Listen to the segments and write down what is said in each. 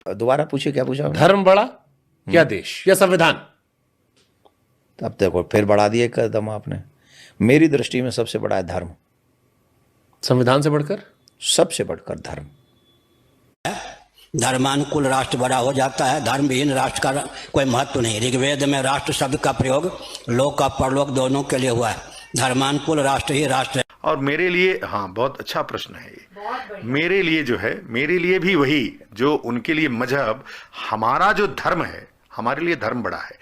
دوبارہ پوچھیے کیا پوچھا؟ دھرم بڑا یا دیش یا سنویدھان؟ اب دیکھو پھر بڑھا دیا ایک قدم آپ نے. میری درشٹی میں سب سے بڑا ہے دھرم، سنویدھان سے بڑھ کر؟ سب سے بڑھ کر دھرم. धर्मानुकूल राष्ट्र बड़ा हो जाता है, धर्मविहीन राष्ट्र का कोई महत्व नहीं. ऋग्वेद में राष्ट्र शब्द का प्रयोग लोक और परलोक दोनों के लिए हुआ है. धर्मानुकूल राष्ट्र ही राष्ट्र है. और मेरे लिए, हाँ बहुत अच्छा प्रश्न है ये. मेरे लिए जो है, मेरे लिए भी वही जो उनके लिए मजहब, हमारा जो धर्म है, हमारे लिए धर्म बड़ा है.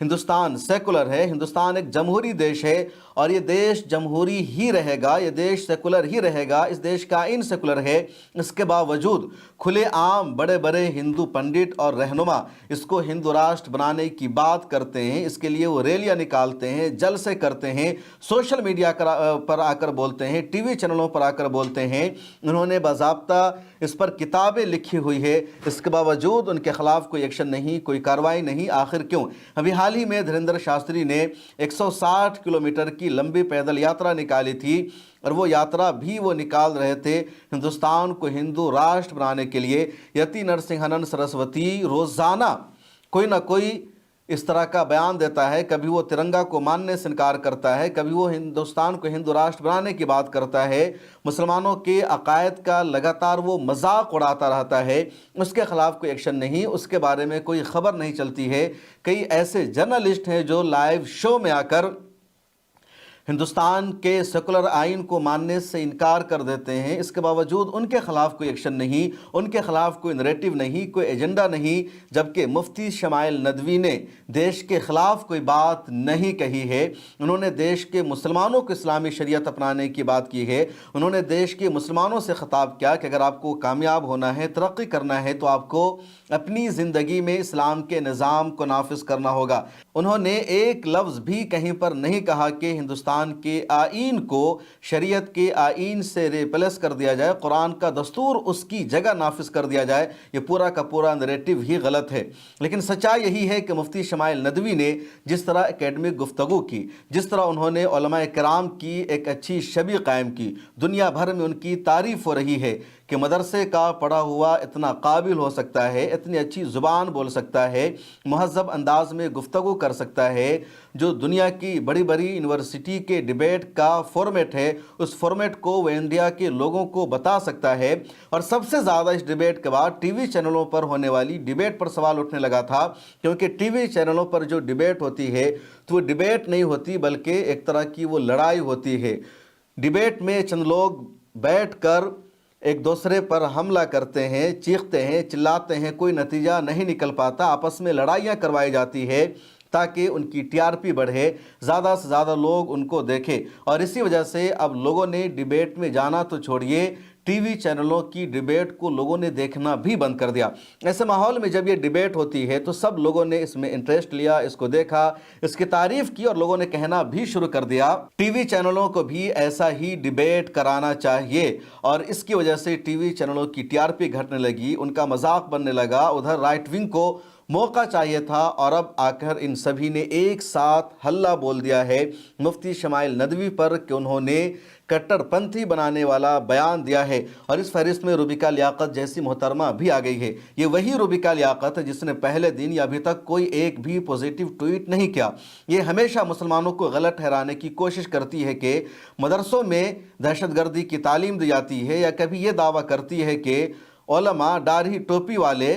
हिंदुस्तान सेकुलर है, हिंदुस्तान एक जमहूरी देश है और ये देश जमहूरी ही रहेगा, ये देश सेकुलर ही रहेगा. इस देश का आईन सेकुलर है. इसके बावजूद खुले आम बड़े बड़े हिंदू पंडित और रहनुमा इसको हिंदू राष्ट्र बनाने की बात करते हैं. इसके लिए वो रैलियां निकालते हैं, जलसे करते हैं, सोशल मीडिया पर आकर बोलते हैं, टीवी चैनलों पर आकर बोलते हैं. उन्होंने बाज़ाब्ता इस पर किताबें लिखी हुई है. इसके बावजूद उनके खिलाफ कोई एक्शन नहीं, कोई कार्रवाई नहीं. आखिर क्यों? अभी हाल ही में धीरेन्द्र शास्त्री ने 160 किलोमीटर की लंबी पैदल यात्रा निकाली थी और वो यात्रा भी वो निकाल रहे थे हिंदुस्तान को हिंदू राष्ट्र बनाने के लिए. यति नरसिंहानंद सरस्वती रोज़ाना कोई ना कोई इस तरह का बयान देता है. कभी वो तिरंगा को मानने से इनकार करता है, कभी वो हिंदुस्तान को हिंदू राष्ट्र बनाने की बात करता है. मुसलमानों के अकायद का लगातार वो मजाक उड़ाता रहता है. उसके ख़िलाफ़ कोई एक्शन नहीं, उसके बारे में कोई ख़बर नहीं चलती है. कई ऐसे जर्नलिस्ट हैं जो लाइव शो में आकर हिंदुस्तान के सेकुलर आइन को मानने से इनकार कर देते हैं. इसके बावजूद उनके ख़िलाफ़ कोई एक्शन नहीं, उनके ख़िलाफ़ कोई नैरेटिव नहीं, कोई एजेंडा नहीं. जबकि मुफ्ती शमाइल नदवी ने देश के ख़िलाफ़ कोई बात नहीं कही है. उन्होंने देश के मुसलमानों को इस्लामी शरीयत अपनाने की बात की है. उन्होंने देश के मुसलमानों से ख़िताब किया कि अगर आपको कामयाब होना है, तरक्की करना है, तो आपको अपनी ज़िंदगी में इस्लाम के निज़ाम को नाफिज करना होगा. उन्होंने एक लफ्ज़ भी कहीं पर नहीं कहा कि हिंदुस्तान के आइन को शरीयत के आइन से रिप्लेस कर दिया जाए, कुरान का दस्तूर उसकी जगह नाफिज कर दिया जाए. ये पूरा का पूरा नैरेटिव ही गलत है. लेकिन सच्चाई यही है कि मुफ्ती शमाइल नदवी ने जिस तरह एकेडमिक गुफ्तगू की, जिस तरह उन्होंने उलमाए किराम की एक अच्छी छवि कायम की, दुनिया भर में उनकी तारीफ़ हो रही है कि मदरसे का पढ़ा हुआ इतना काबिल हो सकता है, इतनी अच्छी ज़ुबान बोल सकता है, महज़ब अंदाज में गुफ्तगू कर सकता है. जो दुनिया की बड़ी बड़ी यूनिवर्सिटी के डिबेट का फॉर्मेट है, उस फॉर्मेट को वो इंडिया के लोगों को बता सकता है. और सबसे ज़्यादा इस डिबेट के बाद टीवी चैनलों पर होने वाली डिबेट पर सवाल उठने लगा था, क्योंकि टीवी चैनलों पर जो डिबेट होती है तो वो डिबेट नहीं होती बल्कि एक तरह की वो लड़ाई होती है. डिबेट में चंद लोग बैठ कर एक दूसरे पर हमला करते हैं, चीखते हैं, चिल्लाते हैं, कोई नतीजा नहीं निकल पाता. आपस में लड़ाइयाँ करवाई जाती है ताकि उनकी टीआरपी बढ़े, ज़्यादा से ज़्यादा लोग उनको देखें. और इसी वजह से अब लोगों ने डिबेट में जाना तो छोड़िए, टीवी चैनलों की डिबेट को लोगों ने देखना भी बंद कर दिया. ऐसे माहौल में जब ये डिबेट होती है तो सब लोगों ने इसमें इंटरेस्ट लिया, इसको देखा, इसकी तारीफ़ की और लोगों ने कहना भी शुरू कर दिया टीवी चैनलों को भी ऐसा ही डिबेट कराना चाहिए. और इसकी वजह से टीवी चैनलों की टीआरपी घटने लगी, उनका मजाक बनने लगा. उधर राइट विंग को मौका चाहिए था और अब आकर इन सभी ने एक साथ हल्ला बोल दिया है मुफ्ती शमाइल नदवी पर कि उन्होंने कट्टरपंथी बनाने वाला बयान दिया है. और इस फहरिस्त में रुबिका लियाकत जैसी मोहतरमा भी आ गई है. ये वही रुबिका लियाकत है जिसने पहले दिन या अभी तक कोई एक भी पॉजिटिव ट्वीट नहीं किया. ये हमेशा मुसलमानों को गलत ठहराने की कोशिश करती है कि मदरसों में दहशतगर्दी की तालीम दी जाती है, या कभी ये दावा करती है कि उलमा दाढ़ी टोपी वाले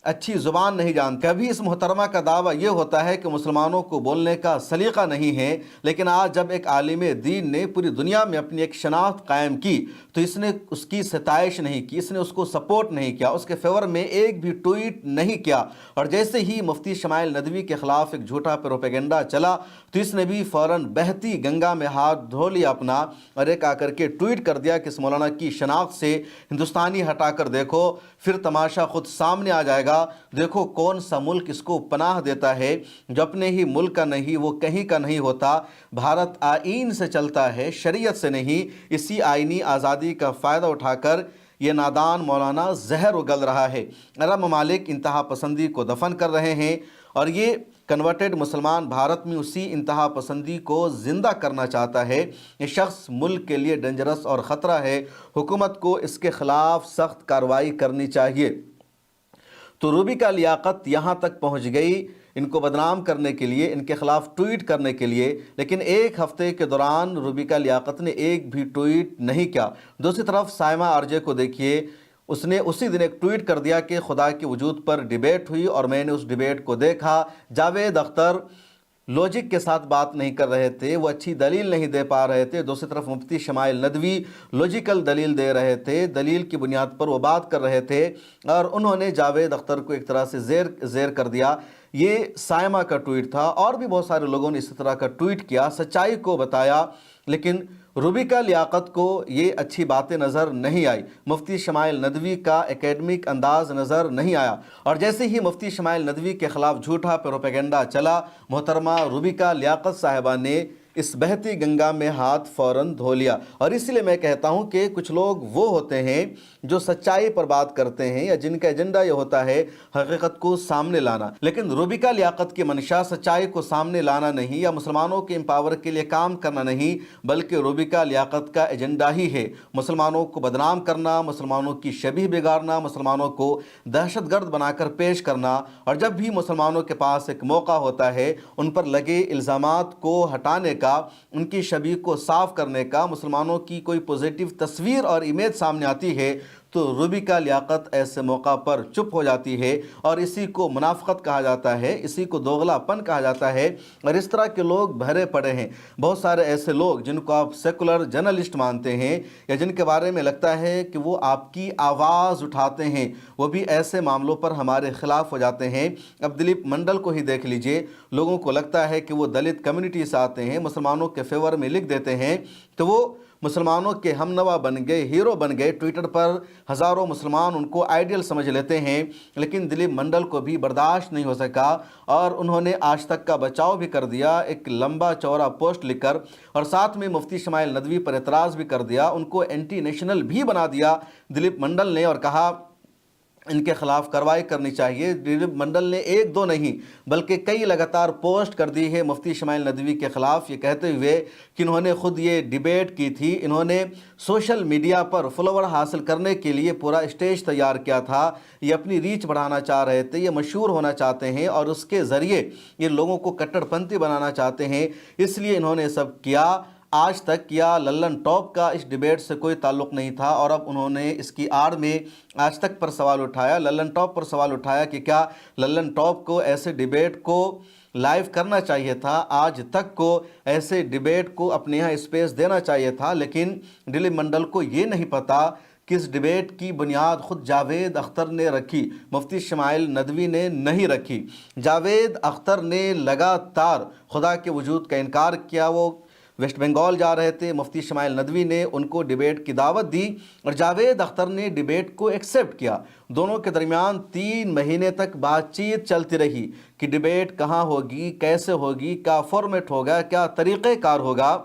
अच्छी ज़ुबान नहीं जानते. कभी इस मोहतरमा का दावा ये होता है कि मुसलमानों को बोलने का सलीका नहीं है. लेकिन आज जब एक आलिम दीन ने पूरी दुनिया में अपनी एक शनाख्त कायम की तो इसने उसकी सताइश नहीं की, इसने उसको सपोर्ट नहीं किया, उसके फेवर में एक भी ट्वीट नहीं किया. और जैसे ही मुफ्ती शमाइल नदवी के ख़िलाफ़ एक झूठा प्रोपेगेंडा चला तो इसने भी फ़ौरन बहती गंगा में हाथ धो लिया अपना और एक आकर के ट्वीट कर दिया कि इस मौलाना की शनाख्त से हिंदुस्तानी हटाकर देखो, फिर तमाशा खुद सामने आ जाएगा. देखो कौन सा मुल्क इसको पनाह देता है. जो अपने ही मुल्क का नहीं वो कहीं का नहीं होता. भारत आईन से चलता है, शरीयत से नहीं. इसी आईनी आज़ादी का फ़ायदा उठाकर ये नादान मौलाना जहर उगल रहा है. अरब ममालिक इंतहा पसंदी को दफन कर रहे हैं और ये कन्वर्टेड मुसलमान भारत में उसी इंतहा पसंदी को ज़िंदा करना चाहता है. ये शख्स मुल्क के लिए डेंजरस और ख़तरा है. हुकूमत को इसके ख़िलाफ़ सख्त कार्रवाई करनी चाहिए. تو روبیکا لیاقت یہاں تک پہنچ گئی ان کو بدنام کرنے کے لیے، ان کے خلاف ٹویٹ کرنے کے لیے، لیکن ایک ہفتے کے دوران روبیکا لیاقت نے ایک بھی ٹویٹ نہیں کیا۔ دوسری طرف سائمہ آرجے کو دیکھیے، اس نے اسی دن ایک ٹویٹ کر دیا کہ خدا کے وجود پر ڈیبیٹ ہوئی اور میں نے اس ڈیبیٹ کو دیکھا۔ جاوید اختر لوجک کے ساتھ بات نہیں کر رہے تھے، وہ اچھی دلیل نہیں دے پا رہے تھے۔ دوسری طرف مفتی شمائل ندوی لوجیکل دلیل دے رہے تھے، دلیل کی بنیاد پر وہ بات کر رہے تھے، اور انہوں نے جاوید اختر کو ایک طرح سے زیر کر دیا۔ یہ سائمہ کا ٹویٹ تھا، اور بھی بہت سارے لوگوں نے اسی طرح کا ٹویٹ کیا، سچائی کو بتایا، لیکن روبیکا لیاقت کو یہ اچھی باتیں نظر نہیں آئی، مفتی شمائل ندوی کا ایکیڈمک انداز نظر نہیں آیا، اور جیسے ہی مفتی شمائل ندوی کے خلاف جھوٹا پروپیگنڈا چلا، محترمہ روبیکا لیاقت صاحبہ نے اس بہتی گنگا میں ہاتھ فوراً دھو لیا۔ اور اسی لیے میں کہتا ہوں کہ کچھ لوگ وہ ہوتے ہیں جو سچائی پر بات کرتے ہیں، یا جن کا ایجنڈا یہ ہوتا ہے حقیقت کو سامنے لانا، لیکن روبیکا لیاقت کی منشا سچائی کو سامنے لانا نہیں، یا مسلمانوں کے امپاور کے لیے کام کرنا نہیں، بلکہ روبیکا لیاقت کا ایجنڈا ہی ہے مسلمانوں کو بدنام کرنا، مسلمانوں کی شبیہ بگاڑنا، مسلمانوں کو دہشت گرد بنا کر پیش کرنا، اور جب بھی مسلمانوں کے پاس ایک موقع ہوتا ہے ان پر لگے الزامات کو ہٹانے کا، ان کی شبیہ کو صاف کرنے کا، مسلمانوں کی کوئی پوزیٹیو تصویر اور امیج سامنے آتی ہے، تو روبیکا لیاقت ایسے موقع پر چپ ہو جاتی ہے، اور اسی کو منافقت کہا جاتا ہے، اسی کو دوغلا پن کہا جاتا ہے، اور اس طرح کے لوگ بھرے پڑے ہیں۔ بہت سارے ایسے لوگ جن کو آپ سیکولر جرنلسٹ مانتے ہیں، یا جن کے بارے میں لگتا ہے کہ وہ آپ کی آواز اٹھاتے ہیں، وہ بھی ایسے معاملوں پر ہمارے خلاف ہو جاتے ہیں۔ اب دلیپ منڈل کو ہی دیکھ لیجئے، لوگوں کو لگتا ہے کہ وہ دلت کمیونٹی سے آتے ہیں، مسلمانوں کے فیور میں لکھ دیتے ہیں، تو وہ مسلمانوں کے ہم نوا بن گئے، ہیرو بن گئے۔ ٹویٹر پر ہزاروں مسلمان ان کو آئیڈیل سمجھ لیتے ہیں، لیکن دلیپ منڈل کو بھی برداشت نہیں ہو سکا، اور انہوں نے آج تک کا بچاؤ بھی کر دیا، ایک لمبا چوڑا پوسٹ لکھ کر، اور ساتھ میں مفتی شمائل ندوی پر اعتراض بھی کر دیا، ان کو اینٹی نیشنل بھی بنا دیا دلیپ منڈل نے، اور کہا ان کے خلاف کارروائی کرنی چاہیے۔ دلیپ منڈل نے ایک دو نہیں بلکہ کئی لگاتار پوسٹ کر دی ہے مفتی شمائل ندوی کے خلاف، یہ کہتے ہوئے کہ انہوں نے خود یہ ڈیبیٹ کی تھی، انہوں نے سوشل میڈیا پر فالوور حاصل کرنے کے لیے پورا اسٹیج تیار کیا تھا، یہ اپنی ریچ بڑھانا چاہ رہے تھے، یہ مشہور ہونا چاہتے ہیں، اور اس کے ذریعے یہ لوگوں کو کٹڑ پنتھی بنانا چاہتے ہیں، اس لیے انہوں نے سب کیا۔ آج تک کیا للن ٹاپ کا اس ڈیبیٹ سے کوئی تعلق نہیں تھا، اور اب انہوں نے اس کی آڑ میں آج تک پر سوال اٹھایا، للن ٹاپ پر سوال اٹھایا کہ کیا للن ٹاپ کو ایسے ڈیبیٹ کو لائیو کرنا چاہیے تھا، آج تک کو ایسے ڈیبیٹ کو اپنے یہاں اسپیس دینا چاہیے تھا، لیکن دلیپ منڈل کو یہ نہیں پتا کہ اس ڈیبیٹ کی بنیاد خود جاوید اختر نے رکھی، مفتی شمائل ندوی نے نہیں رکھی۔ جاوید اختر نے لگاتار خدا کے وجود کا انکار کیا، وہ ویسٹ بنگال جا رہے تھے، مفتی شمائل ندوی نے ان کو ڈیبیٹ کی دعوت دی، اور جاوید اختر نے ڈیبیٹ کو ایکسیپٹ کیا۔ دونوں کے درمیان 3 مہینے تک بات چیت چلتی رہی کہ ڈیبیٹ کہاں ہوگی، کیسے ہوگی، کیا فارمیٹ ہوگا، کیا طریقہ کار ہوگا۔